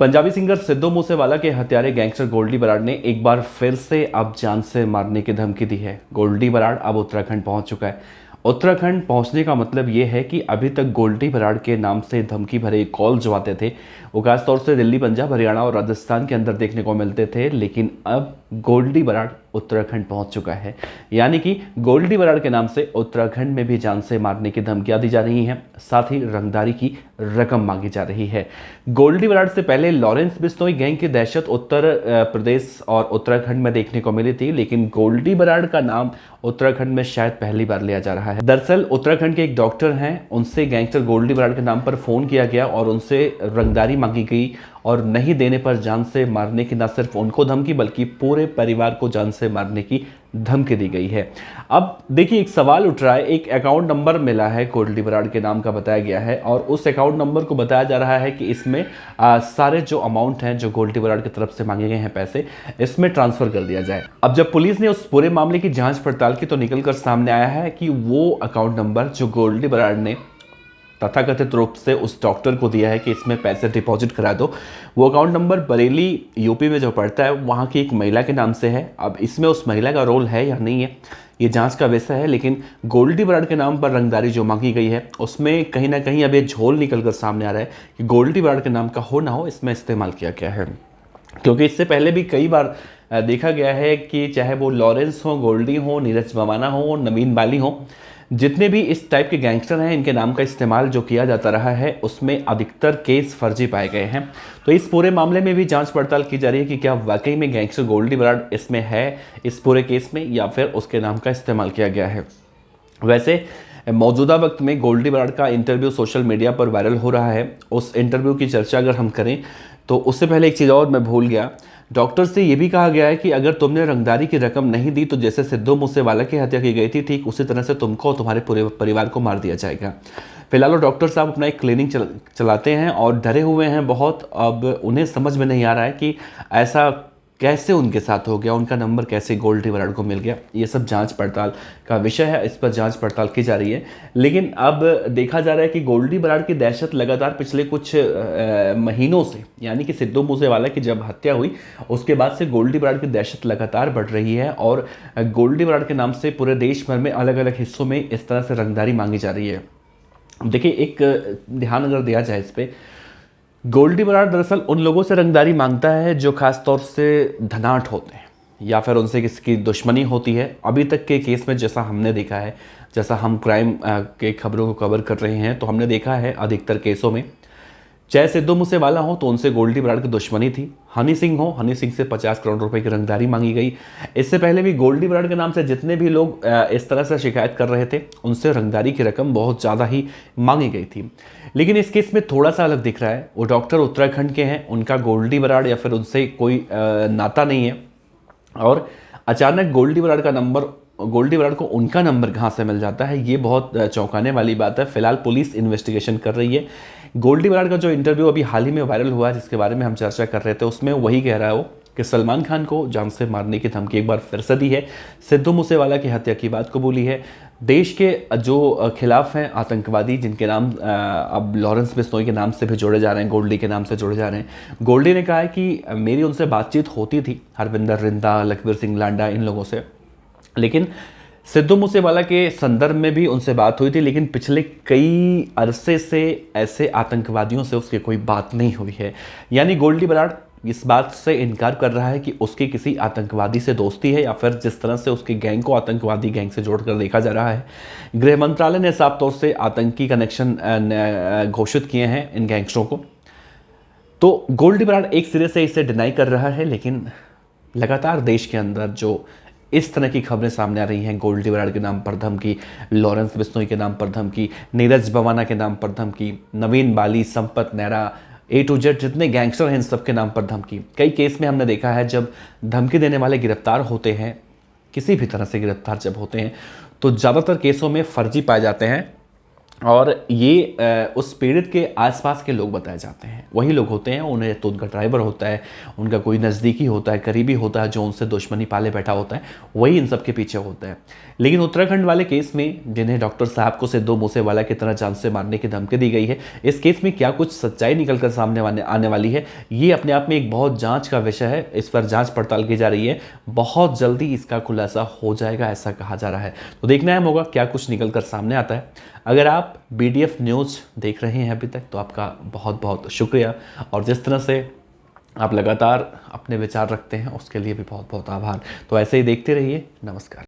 Punjabi singer Sidhu Moosewala के हत्यारे gangster Goldy Brar ने एक बार फिर से अब जान से मारने की धमकी दी है। गोल्डी बराड़ अब उत्तराखंड पहुंच चुका है। उत्तराखंड पहुंचने का मतलब ये है कि अभी तक गोल्डी बराड़ के नाम से धमकी भरे कॉल जो आते थे वो खासतौर से दिल्ली, पंजाब, हरियाणा और राजस्थान के अंदर देखने को मिलते थे, लेकिन अब गोल्डी बराड़ उत्तराखंड पहुंच चुका है। यानी कि गोल्डी बराड़ के नाम से उत्तराखंड में भी जान से मारने की धमकियां दी जा रही हैं, साथ ही रंगदारी की रकम मांगी जा रही है। गोल्डी बराड़ से पहले लॉरेंस बिश्नोई गैंग की दहशत उत्तर प्रदेश और उत्तराखंड में देखने को मिली थी, लेकिन गोल्डी बराड़ का नाम उत्तराखंड में शायद पहली बार लिया जा रहा है। दरअसल उत्तराखंड के एक डॉक्टर हैं, उनसे गैंगस्टर गोल्डी बराड़ के नाम पर फोन किया गया और उनसे रंगदारी मांगी गई और नहीं देने पर जान से मारने की न सिर्फ उनको धमकी बल्कि पूरे परिवार को जान से मारने की धमकी दी गई है। अब देखिए, एक सवाल उठ रहा है। एक अकाउंट नंबर मिला है, गोल्डी बराड़ के नाम का बताया गया है और उस अकाउंट नंबर को बताया जा रहा है कि इसमें सारे जो अमाउंट हैं जो गोल्डी बराड़ की तरफ से मांगे गए हैं पैसे, इसमें ट्रांसफर कर दिया जाए। अब जब पुलिस ने उस पूरे मामले की जांच पड़ताल की तो निकलकर सामने आया है कि वो अकाउंट नंबर जो गोल्डी बराड़ ने तथाकथित रूप से उस डॉक्टर को दिया है कि इसमें पैसे डिपॉजिट करा दो, वो अकाउंट नंबर बरेली यूपी में जो पड़ता है वहाँ की एक महिला के नाम से है। अब इसमें उस महिला का रोल है या नहीं है, ये जांच का विषय है, लेकिन गोल्डी बराड़ के नाम पर रंगदारी जो मांगी गई है उसमें कहीं ना कहीं अब ये झोल निकल कर सामने आ रहा है कि गोल्डी बराड़ के नाम का हो ना हो इसमें इस्तेमाल किया गया है। क्योंकि इससे पहले भी कई बार देखा गया है कि चाहे वो लॉरेंस हो, गोल्डी हो, नीरज बवाना हो, नवीन बाली हो, जितने भी इस टाइप के गैंगस्टर हैं इनके नाम का इस्तेमाल जो किया जाता रहा है उसमें अधिकतर केस फर्जी पाए गए हैं। तो इस पूरे मामले में भी जांच पड़ताल की जा रही है कि क्या वाकई में गैंगस्टर गोल्डी बराड़ इसमें है, इस पूरे केस में, या फिर उसके नाम का इस्तेमाल किया गया है। वैसे मौजूदा वक्त में गोल्डी बराड़ का इंटरव्यू सोशल मीडिया पर वायरल हो रहा है। उस इंटरव्यू की चर्चा अगर हम करें तो उससे पहले एक चीज़ और मैं भूल गया। डॉक्टर से ये भी कहा गया है कि अगर तुमने रंगदारी की रकम नहीं दी तो जैसे सिद्धू मूसेवाला की हत्या की गई थी ठीक उसी तरह से तुमको और तुम्हारे पूरे परिवार को मार दिया जाएगा। फिलहाल वो डॉक्टर साहब अपना एक क्लिनिक चलाते हैं और डरे हुए हैं बहुत। अब उन्हें समझ में नहीं आ रहा है कि ऐसा कैसे उनके साथ हो गया, उनका नंबर कैसे गोल्डी बराड़ को मिल गया। ये सब जांच पड़ताल का विषय है, इस पर जांच पड़ताल की जा रही है। लेकिन अब देखा जा रहा है कि गोल्डी बराड़ की दहशत लगातार पिछले कुछ महीनों से, यानी कि सिद्धू मूसेवाला की जब हत्या हुई उसके बाद से गोल्डी बराड़ की दहशत लगातार बढ़ रही है और गोल्डी बराड़ के नाम से पूरे देश भर में अलग अलग हिस्सों में इस तरह से रंगदारी मांगी जा रही है। देखिए, एक ध्यान अगर दिया जाए इस पर, गोल्डी बराड़ दरअसल उन लोगों से रंगदारी मांगता है जो खासतौर से धनाढ़ होते हैं या फिर उनसे किसी दुश्मनी होती है। अभी तक के केस में जैसा हमने देखा है, जैसा हम क्राइम के खबरों को कवर कर रहे हैं तो हमने देखा है अधिकतर केसों में चाहे सिद्धू मूसेवाला हो तो उनसे गोल्डी बराड़ की दुश्मनी थी, हनी सिंह हो, हनी सिंह से 50 करोड़ रुपए की रंगदारी मांगी गई। इससे पहले भी गोल्डी बराड़ के नाम से जितने भी लोग इस तरह से शिकायत कर रहे थे उनसे रंगदारी की रकम बहुत ज़्यादा ही मांगी गई थी। लेकिन इस केस में थोड़ा सा अलग दिख रहा है। वो डॉक्टर उत्तराखंड के हैं, उनका गोल्डी बराड़ या फिर उनसे कोई नाता नहीं है और अचानक गोल्डी बराड़ को उनका नंबर कहाँ से मिल जाता है, ये बहुत चौंकाने वाली बात है। फिलहाल पुलिस इन्वेस्टिगेशन कर रही है। गोल्डी बराड़ का जो इंटरव्यू अभी हाल ही में वायरल हुआ है जिसके बारे में हम चर्चा कर रहे थे उसमें वही कह रहा है वो कि सलमान खान को जान से मारने की धमकी एक बार फिर से दी है, सिद्धू मूसेवाला की हत्या की बात कबूली है। देश के जो खिलाफ हैं आतंकवादी जिनके नाम अब लॉरेंस बिश्नोई के नाम से भी जोड़े जा रहे हैं, गोल्डी के नाम से जोड़े जा रहे हैं। गोल्डी ने कहा है कि मेरी उनसे बातचीत होती थी, हरविंदर रिंदा, लखबीर सिंह लांडा, इन लोगों से, लेकिन सिद्धू मूसेवाला के संदर्भ में भी उनसे बात हुई थी, लेकिन पिछले कई अरसे से ऐसे आतंकवादियों से उसकी कोई बात नहीं हुई है। यानी गोल्डी बराड़ इस बात से इनकार कर रहा है कि उसकी किसी आतंकवादी से दोस्ती है या फिर जिस तरह से उसके गैंग को आतंकवादी गैंग से जोड़कर देखा जा रहा है। गृह मंत्रालय ने साफ तौर से आतंकी कनेक्शन घोषित किए हैं इन गैंगस्टरों को। तो गोल्डी बराड़ एक सिरे से इसे डिनाई कर रहा है, लेकिन लगातार देश के अंदर जो इस तरह की खबरें सामने आ रही हैं, गोल्डी बराड़ के नाम पर धमकी, लॉरेंस बिश्नोई के नाम पर धमकी, नीरज बवाना के नाम पर धमकी, Naveen Bali, Sampat Nehra, A to Z जितने गैंगस्टर हैं इन सब के नाम पर धमकी। कई केस में हमने देखा है जब धमकी देने वाले गिरफ्तार होते हैं, किसी भी तरह से गिरफ्तार जब होते हैं तो ज़्यादातर केसों में फर्जी पाए जाते हैं। और ये उस पीड़ित के आसपास के लोग बताए जाते हैं, वही लोग होते हैं। उन्हें तो उनका ड्राइवर होता है, उनका कोई नज़दीकी होता है, करीबी होता है, जो उनसे दुश्मनी पाले बैठा होता है, वही इन सब के पीछे होता है। लेकिन उत्तराखंड वाले केस में, जिन्हें डॉक्टर साहब को सिद्धू मूसेवाला की तरह जान से मारने की धमकी दी गई है, इस केस में क्या कुछ सच्चाई निकल कर सामने आने वाली है, ये अपने आप में एक बहुत जांच का विषय है। इस पर जांच पड़ताल की जा रही है, बहुत जल्दी इसका खुलासा हो जाएगा, ऐसा कहा जा रहा है। तो देखना है होगा क्या कुछ निकल कर सामने आता है। अगर आप BDF न्यूज़ देख रहे हैं अभी तक, तो आपका बहुत बहुत शुक्रिया, और जिस तरह से आप लगातार अपने विचार रखते हैं, उसके लिए भी बहुत बहुत आभार। तो ऐसे ही देखते रहिए। नमस्कार।